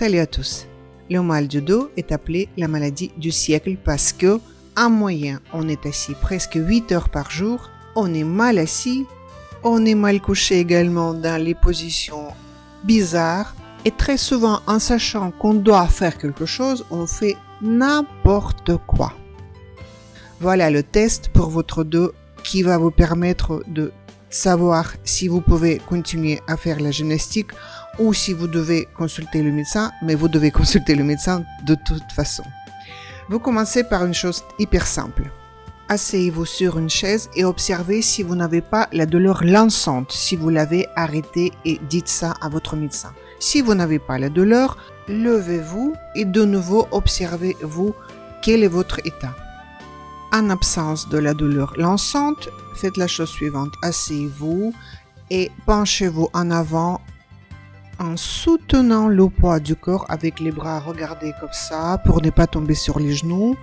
Salut à tous. Le mal du dos est appelé la maladie du siècle parce que, en moyenne, on est assis presque 8 heures par jour, on est mal assis, on est mal couché également dans les positions bizarres et très souvent, en sachant qu'on doit faire quelque chose, on fait n'importe quoi. Voilà le test pour votre dos qui va vous permettre de savoir si vous pouvez continuer à faire la gymnastique ou si vous devez consulter le médecin, mais vous devez consulter le médecin de toute façon. Vous commencez par une chose hyper simple. Asseyez-vous sur une chaise et observez si vous n'avez pas la douleur lançante. Si vous l'avez, arrêtez et dites ça à votre médecin. Si vous n'avez pas la douleur, levez-vous et de nouveau observez-vous quel est votre état. En absence de la douleur lançante, faites la chose suivante. Asseyez-vous et penchez-vous en avant en soutenant le poids du corps avec les bras. Regardez comme ça pour ne pas tomber sur les genoux.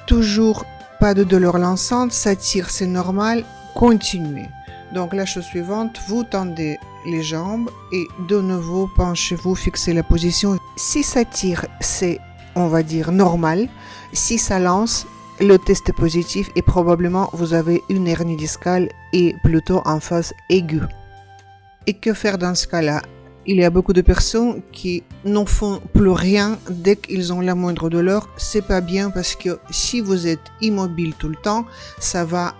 Toujours pas de douleur lançante, ça tire, c'est normal. Continuez. Donc la chose suivante, vous tendez les jambes et de nouveau penchez-vous, fixez la position. Si ça tire, c'est, on va dire, normal. Si ça lance, le test est positif et probablement vous avez une hernie discale et plutôt en phase aiguë. Et que faire dans ce cas-là? Il y a beaucoup de personnes qui n'en font plus rien dès qu'ils ont la moindre douleur. C'est pas bien parce que si vous êtes immobile tout le temps, ça va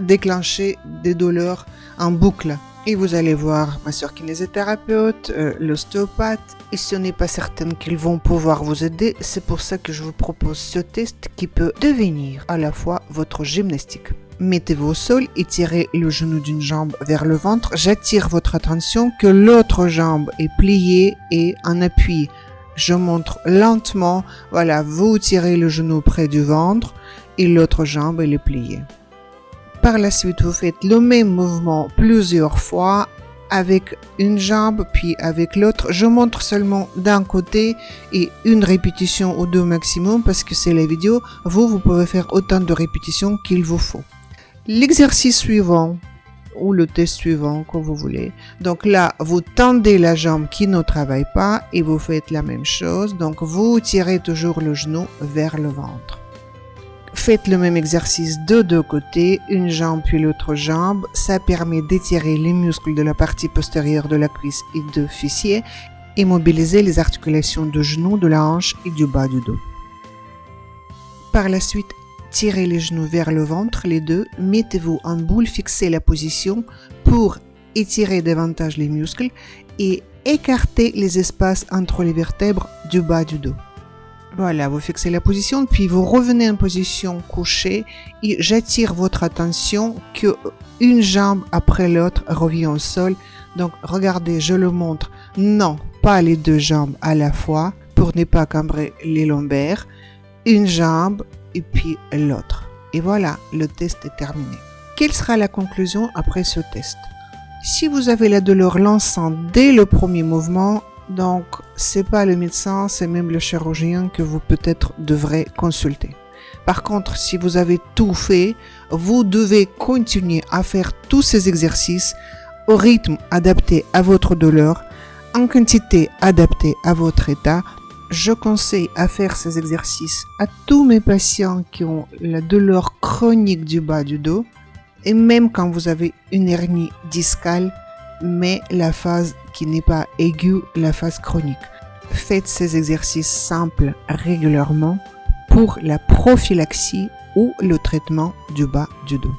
déclencher des douleurs en boucle. Et vous allez voir ma soeur kinésithérapeute, l'ostéopathe, et ce n'est pas certain qu'ils vont pouvoir vous aider. C'est pour ça que je vous propose ce test qui peut devenir à la fois votre gymnastique. Mettez-vous au sol, étirez le genou d'une jambe vers le ventre. J'attire votre attention que l'autre jambe est pliée et en appui. Je montre lentement. Voilà, vous tirez le genou près du ventre et l'autre jambe elle est pliée. Par la suite, vous faites le même mouvement plusieurs fois avec une jambe puis avec l'autre. Je montre seulement d'un côté et une répétition ou deux maximum parce que c'est la vidéo. Vous pouvez faire autant de répétitions qu'il vous faut. L'exercice suivant ou le test suivant que vous voulez. Donc là, vous tendez la jambe qui ne travaille pas et vous faites la même chose. Donc vous tirez toujours le genou vers le ventre. Faites le même exercice de deux côtés, une jambe puis l'autre jambe. Ça permet d'étirer les muscles de la partie postérieure de la cuisse et de fessier et mobiliser les articulations du genou, de la hanche et du bas du dos. Par la suite, tirez les genoux vers le ventre, les deux. Mettez-vous en boule, fixez la position pour étirer davantage les muscles et écarter les espaces entre les vertèbres du bas du dos. Voilà, vous fixez la position, puis vous revenez en position couchée et j'attire votre attention que une jambe après l'autre revient au sol. Donc, regardez, je le montre. Non, pas les deux jambes à la fois pour ne pas cambrer les lombaires. Une jambe et puis l'autre. Et voilà, le test est terminé. Quelle sera la conclusion après ce test? Si vous avez la douleur lançante dès le premier mouvement, donc c'est pas le médecin, c'est même le chirurgien que vous peut-être devrez consulter. Par contre, si vous avez tout fait, vous devez continuer à faire tous ces exercices au rythme adapté à votre douleur, en quantité adaptée à votre état. Je conseille à faire ces exercices à tous mes patients qui ont la douleur chronique du bas du dos et même quand vous avez une hernie discale, mais la phase qui n'est pas aiguë, la phase chronique. Faites ces exercices simples régulièrement pour la prophylaxie ou le traitement du bas du dos.